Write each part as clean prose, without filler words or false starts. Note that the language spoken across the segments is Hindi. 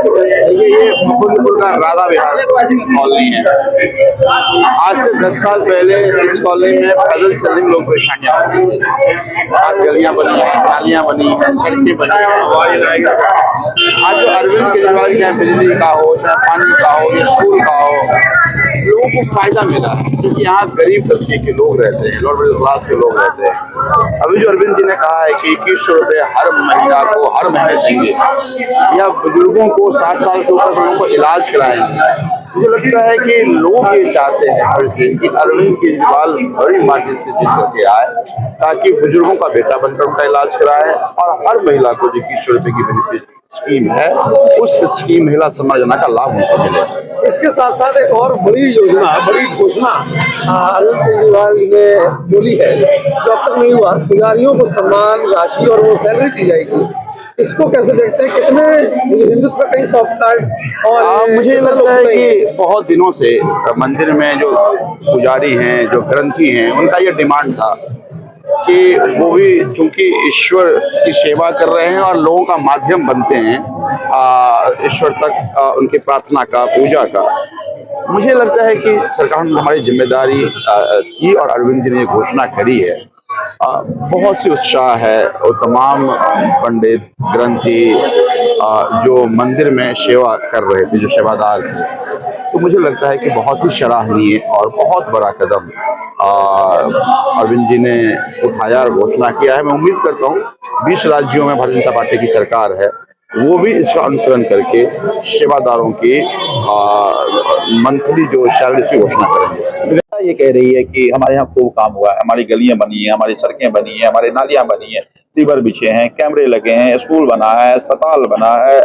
देखिए, ये मुकुंदपुर का राधा विहार कॉलोनी है। आज से 10 साल पहले इस कॉलोनी में पैदल चलने में लोग परेशानियां होती थी। आज गलियां बनी हैं, नालियां बनी हैं, सड़कें बनी हैं। आज जो अरविंद केजरीवाल चाहे बिजली का हो, चाहे पानी का हो, या स्कूल का हो, लोगों को फायदा मिला है, क्योंकि यहाँ गरीब तबके के लोग रहते हैं, लोअर मिडिल क्लास के लोग रहते हैं। अभी जो अरविंद जी ने कहा है कि 2100 रुपये हर महिला को हर महीने देंगे, या बुजुर्गों को 60 साल के ऊपर लोगों को इलाज कराएंगे, मुझे लगता है कि लोग ये चाहते हैं फिर से कि अरविंद केजरीवाल बड़ी मार्जिन से जीत करके आए, ताकि बुजुर्गों का बेटा बनकर उनका इलाज कराए, और हर महिला को जो 2100 रुपये की बेनिफिट स्कीम है, उस स्कीम महिला सम्मान योजना का लाभ उनको मिले। इसके साथ साथ एक और बड़ी योजना, बड़ी घोषणा अरविंद केजरीवाल ने बोली है, जो अब तक नहीं हुआ। पुजारियों को सम्मान राशि और वो सैलरी दी जाएगी। इसको कैसे देखते हैं? कितने हिंदुत्व का कहीं सॉफ्ट और मुझे लगता है कि बहुत दिनों से मंदिर में जो पुजारी हैं, जो ग्रंथी हैं, उनका ये डिमांड था कि वो भी चूंकि ईश्वर की सेवा कर रहे हैं और लोगों का माध्यम बनते हैं ईश्वर तक उनकी प्रार्थना का, पूजा का। मुझे लगता है कि सरकार ने हमारी जिम्मेदारी की और अरविंद जी ने घोषणा करी है। बहुत सी उत्साह है, और तमाम पंडित ग्रंथी जो मंदिर में सेवा कर रहे थे, जो सेवादार थे, तो मुझे लगता है कि बहुत ही सराहनीय और बहुत बड़ा कदम अरविंद जी ने उठाया और घोषणा किया है। मैं उम्मीद करता हूँ 20 राज्यों में भारतीय जनता पार्टी की सरकार है, वो भी इसका अनुसरण करके सेवादारों की मंथली जो सैलरी की घोषणा करेंगे। ये कह रही है कि हमारे यहाँ खूब काम हुआ है, हमारी गलियां बनी हैं, हमारी सड़कें बनी हैं, हमारी नालियां बनी हैं, सीवर बिछे हैं, कैमरे लगे हैं, स्कूल बना है, अस्पताल बना है,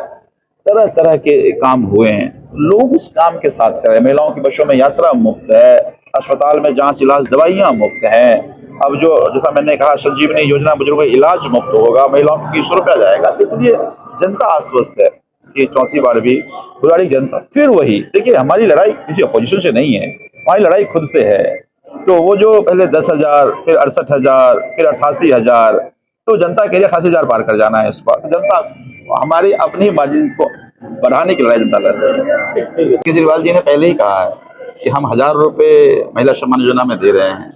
तरह तरह के काम हुए हैं। लोग उस काम के साथ करें। महिलाओं की बसों में यात्रा मुफ्त है, अस्पताल में जांच इलाज दवाइयां मुफ्त हैं। अब जो जैसा मैंने कहा, संजीवनी योजना बुजुर्गों का इलाज मुफ्त होगा, महिलाओं को 2100 रुपया जाएगा। इसलिए जनता आश्वस्त है कि चौथी बार भी पुरानी जनता फिर वही। देखिए, हमारी लड़ाई किसी अपोजिशन से नहीं है, हमारी लड़ाई खुद से है। तो वो जो पहले 10,000, फिर 68,000, फिर 88,000, तो जनता कह रही है 88,000 पार कर जाना है इस बार। जनता हमारी अपनी मार्जिन को बढ़ाने की लड़ाई जनता लड़ रही है। केजरीवाल जी ने पहले ही कहा है कि हम 1000 रुपये महिला सम्मान योजना में दे रहे हैं,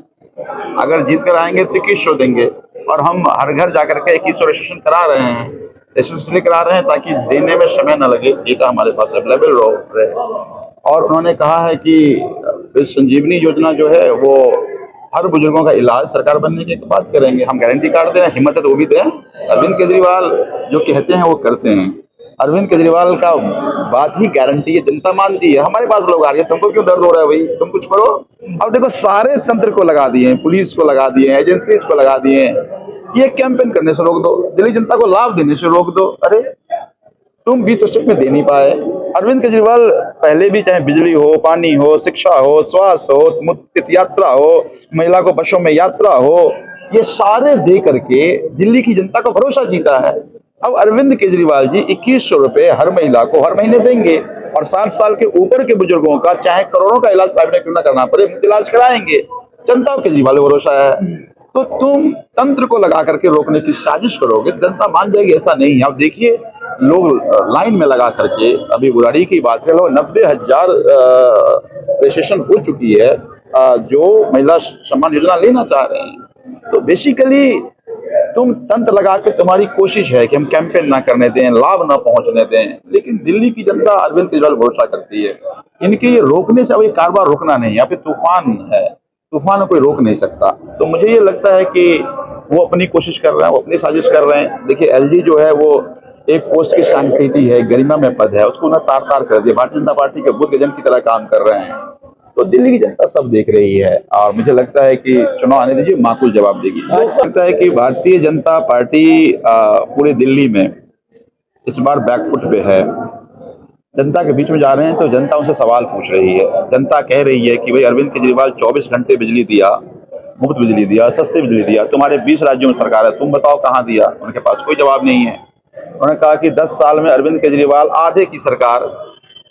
अगर जीत कर आएंगे तो 2100 देंगे, और हम हर घर जाकर के 2100 रजिस्ट्रेशन करा रहे हैं। रजिस्ट्रेशन इसलिए करा रहे हैं ताकि देने में समय न लगे, डेटा हमारे पास अवेलेबल रहे। और उन्होंने कहा है कि संजीवनी योजना जो है वो हर बुजुर्गों का इलाज सरकार बनने की बात करेंगे। हम गारंटी कार्ड दें, हिम्मत है तो वो भी दें। अरविंद केजरीवाल जो कहते हैं वो करते हैं। अरविंद केजरीवाल का बात ही गारंटी है, जनता मानती है। हमारे पास लोग आ रहे हैं, तुमको क्यों दर्द हो रहा है भाई, तुम कुछ करो। अब देखो, सारे तंत्र को लगा दिए, पुलिस को लगा दिए, एजेंसीज को लगा दिए। ये कैंपेन करने से रोक दो, दिल्ली जनता को लाभ देने से रोक दो। अरे तुम 20 स्टेट में दे नहीं पाए। अरविंद केजरीवाल पहले भी, चाहे बिजली हो, पानी हो, शिक्षा हो, स्वास्थ्य हो, मुफ्त यात्रा हो, महिला को बसों में यात्रा हो, ये सारे दे करके दिल्ली की जनता का भरोसा जीता है। अब अरविंद केजरीवाल जी 2100 रुपये हर महिला को हर महीने देंगे, और 60 साल के ऊपर के बुजुर्गों का चाहे करोड़ों का इलाज प्राइवेट में क्यों ना करना पड़े, इलाज कराएंगे। जनता को केजरीवाल भरोसा है। तो तुम तंत्र को लगा करके रोकने की साजिश करोगे, जनता मान जाएगी, ऐसा नहीं है। अब देखिए, लोग लाइन में लगा करके, अभी बुराड़ी की बात कर लो, 90,000 रजिस्ट्रेशन हो चुकी है जो महिला सम्मान योजना लेना चाह रहे हैं। तो बेसिकली तुम तंत्र लगा के, तुम्हारी कोशिश है कि हम कैंपेन ना करने दें, लाभ ना पहुंचने दें, लेकिन दिल्ली की जनता अरविंद केजरीवाल भरोसा करती है। इनके ये रोकने से अभी कारोबार रोकना नहीं है, अभी तूफान है, तूफान को कोई रोक नहीं सकता। तो मुझे ये लगता है कि वो अपनी कोशिश कर रहे हैं, वो अपनी साजिश कर रहे हैं। देखिए, एलजी जो है वो एक पोस्ट की सैंक्टिटी है, गरिमा में पद है, उसको ना तार तार कर दिया। भारतीय जनता पार्टी के बुद्ध एजेंट की तरह काम कर रहे हैं। तो दिल्ली की जनता सब देख रही है, और मुझे लगता है कि चुनाव आने दीजिए, माकूल जवाब देगी। मुझे लगता है कि भारतीय जनता पार्टी पूरे दिल्ली में इस बार बैकफुट पे है। जनता के बीच में जा रहे हैं तो जनता उनसे सवाल पूछ रही है। जनता कह रही है कि भाई, अरविंद केजरीवाल 24 घंटे बिजली दिया, मुफ्त बिजली दिया, सस्ती बिजली दिया, तुम्हारे 20 राज्यों में सरकार है, तुम बताओ कहाँ दिया। उनके पास कोई जवाब नहीं है। उन्होंने कहा कि 10 साल में अरविंद केजरीवाल आधे की सरकार,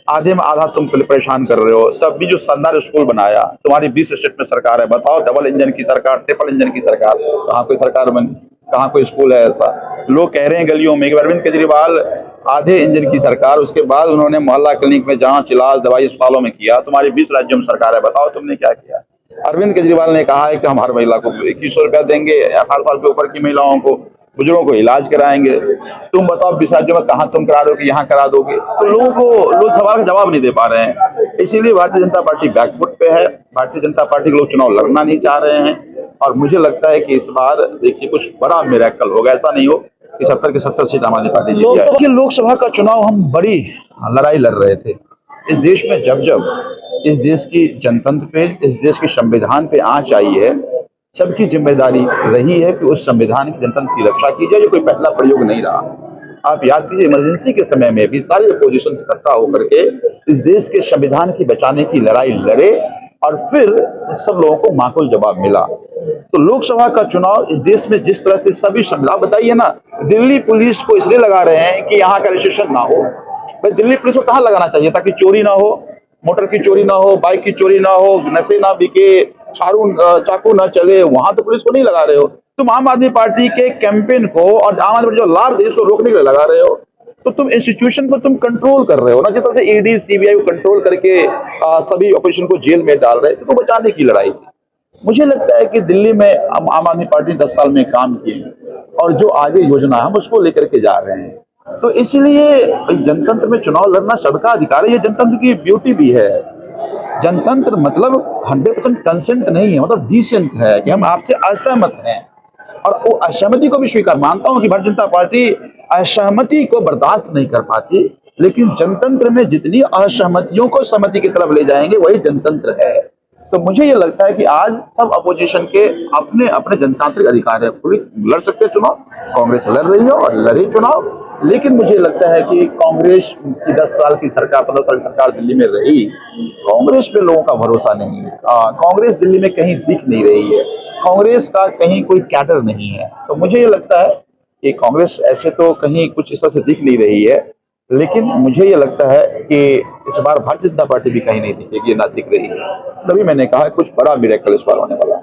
आधे में आधा तुम परेशान कर रहे हो। तब भी जो शानदार स्कूल बनाया, तुम्हारी 20 स्टेट में सरकार है, बताओ डबल इंजन की सरकार, ट्रिपल इंजन की सरकार, कहाँ कोई सरकार बनी, कहाँ कोई स्कूल है ऐसा। लोग कह रहे हैं गलियों में कि अरविंद केजरीवाल आधे इंजन की सरकार, उसके बाद उन्होंने मोहल्ला क्लिनिक में जांच इलाज दवाई अस्पतालों में किया। तुम्हारी 20 राज्यों में सरकार है, बताओ तुमने क्या किया। अरविंद केजरीवाल ने कहा है कि हम हर महिला को 2100 रुपया देंगे, 18 साल के ऊपर की महिलाओं को, बुजुर्गों को इलाज कराएंगे। तुम बताओ 20 राज्यों में कहाँ तुम करा दोगे, यहाँ करा दोगे। तो लोग सवाल का जवाब नहीं दे पा रहे हैं। इसीलिए भारतीय जनता पार्टी बैकफुट पे है। भारतीय जनता पार्टी के लोग चुनाव लड़ना नहीं चाह रहे हैं और मुझे लगता है कि इस बार देखिए कुछ बड़ा मिरेकल होगा। ऐसा नहीं हो कि 70 के 70 सीट आम आदमी पार्टी जीत जाए। देखिए लोकसभा का चुनाव हम बड़ी लड़ाई लड़ रहे थे इस देश में। जब इस देश की जनतंत्र पे, इस देश के संविधान पे आंच आई है, सबकी जिम्मेदारी रही है कि उस संविधान की, जनतंत्र की रक्षा की जाए। ये कोई पहला प्रयोग नहीं रहा। आप याद कीजिए इमरजेंसी के समय में भी सारी अपोजिशन इकट्ठा होकर के इस देश के संविधान की बचाने की लड़ाई लड़े और फिर सब लोगों को माकूल जवाब मिला। तो लोकसभा का चुनाव इस देश में जिस तरह से सभी आप बताइए ना, दिल्ली पुलिस को इसलिए लगा रहे हैं कि यहाँ का रजिस्ट्रेशन ना हो। भाई दिल्ली पुलिस को कहाँ लगाना चाहिए ताकि चोरी ना हो, मोटर की चोरी ना हो, बाइक की चोरी ना हो, नशे ना बिके, चाकू ना चले, वहां तो पुलिस को नहीं लगा रहे हो। तुम आम आदमी पार्टी के कैंपेन को और आम आदमी जो लाभ है इसको रोकने के लिए लगा रहे हो। तो तुम इंस्टीट्यूशन को तुम कंट्रोल कर रहे हो ना, जिस तरह से ईडी सीबीआई को कंट्रोल करके सभी ऑपोजिशन को जेल में डाल रहे थे, तो बचाने की लड़ाई थी। मुझे लगता है कि दिल्ली में आम आदमी पार्टी 10 साल में काम किए और जो आगे योजना हम उसको लेकर के जा रहे हैं। तो इसलिए जनतंत्र में चुनाव लड़ना सबका अधिकार है। ये जनतंत्र की ब्यूटी भी है। जनतंत्र मतलब 100% कंसेंट नहीं है, मतलब डिसेंट है कि हम आपसे असहमत हैं और वो असहमति को भी स्वीकार। मानता हूं कि भारतीय जनता पार्टी असहमति को बर्दाश्त नहीं कर पाती, लेकिन जनतंत्र में जितनी असहमतियों को सहमति की तरफ ले जाएंगे वही जनतंत्र है। तो मुझे ये लगता है कि आज सब अपोजिशन के अपने अपने जनतांत्रिक अधिकार है। पूरी लड़ सकते चुनाव, कांग्रेस लड़ रही है और लड़ी चुनाव, लेकिन मुझे लगता है कि कांग्रेस की 10 साल की सरकार, 15 साल की सरकार दिल्ली में रही, कांग्रेस पे लोगों का भरोसा नहीं है। कांग्रेस दिल्ली में कहीं दिख नहीं रही है, कांग्रेस का कहीं कोई कैडर नहीं है। तो मुझे ये लगता है कि कांग्रेस ऐसे तो कहीं कुछ इस तरह से दिख नहीं रही है, लेकिन मुझे ये लगता है कि इस बार भारतीय जनता पार्टी भी कहीं नहीं दिखेगी, ना दिख रही है। तभी मैंने कहा कुछ बड़ा मिरेकल इस बार होने वाला है।